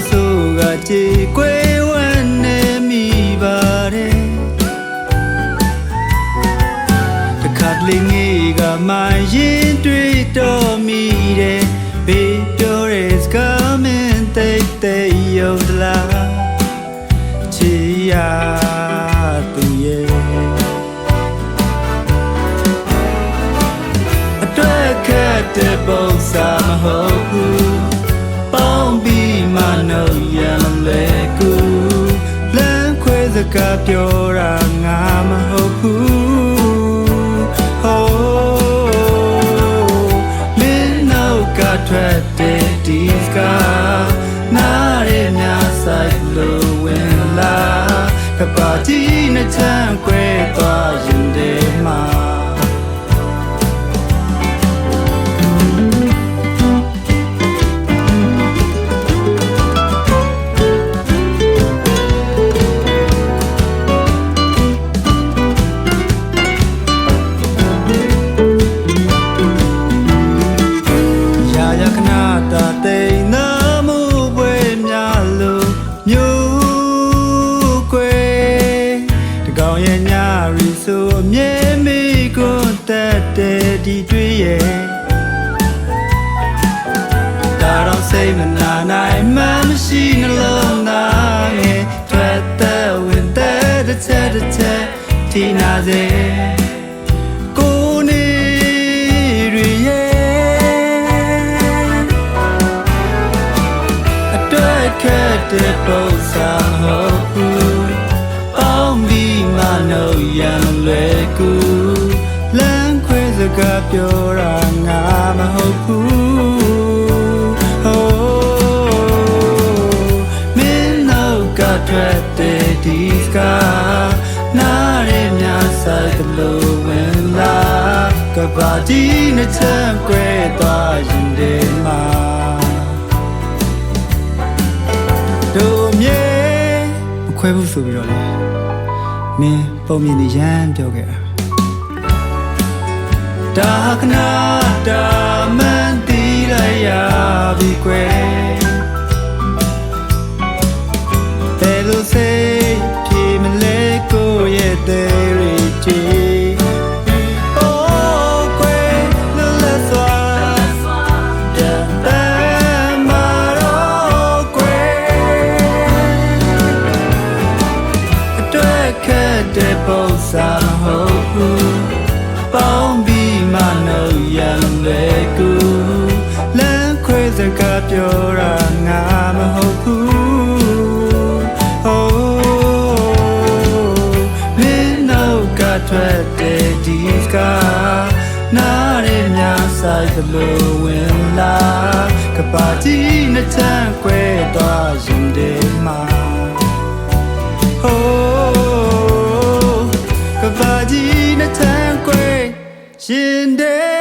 soga chi kwe wane mi bare the cuddlingi ga my yin twi to mi de be is coming they yo la chi ya tu ye atwa khat de bo sa ma ho ku pong bi ma no yan le ku lan khwe saka pyo ra nga ma ho kuထွက်တဲ့ဒီစကားနားရမြဆိုင်လို့ဝင်လာကပါတီနဲ့ချမ်းခွဲသွားရင်တည်းမှာဆိုအမြဲမိကိုတက်တဲ့ဒီတွေ့ရဲ့ဒါတော့စိတ်မနာနိုင်မှမရှိနှလုံးသားငယ်ထွက်တဲ့ဝင်တဲ့တစ်ချက်ဒီနာစေကိုနေရရဲ့အတွက်ခက်တဲ့ပုံစံဟုတ်ဘူးအောင်ပြီးမှတော့ရံလွယ်ကူလမ်းခွဲစကားပြောတာငါမဟုတ်ဘူးဟိုမင်းတော့ကထွက်တဲ့ဒီစကားနားရမြဆိုင်လို့ဝင်လာကပါတီနဲ့ချမ်းခွဲသွားရင်ဒီမှာတို့မြေမခွဲဘူးဆိုပြီးတော့လေမင်းပုံမြင်နေရမ်းပြောခဲ့တာဒါကနာတာမန်တီလိုက်ရပြီကွယ်ဘယ်လိုစိတ်ဖြေမလဲကိုရဲ့တဲ့ရီချီတဲ့ပုံစံဟုတ်ဘူးပေါင်းပြီးမှတော့ရံလေကူလမ်းခွဲစကားပြောတာငါမဟုတ်ဘူးဟိုမင်းတော့ကထွက်တဲ့ဒီစကားနားရမြဆိုင်လို့ဝင်လာကပါတီနဲ့ချမ်းခွဲသွားရင်ဒီမှာဟိုကပါတီနဲ့ချမ်းခွဲရှင်တဲ့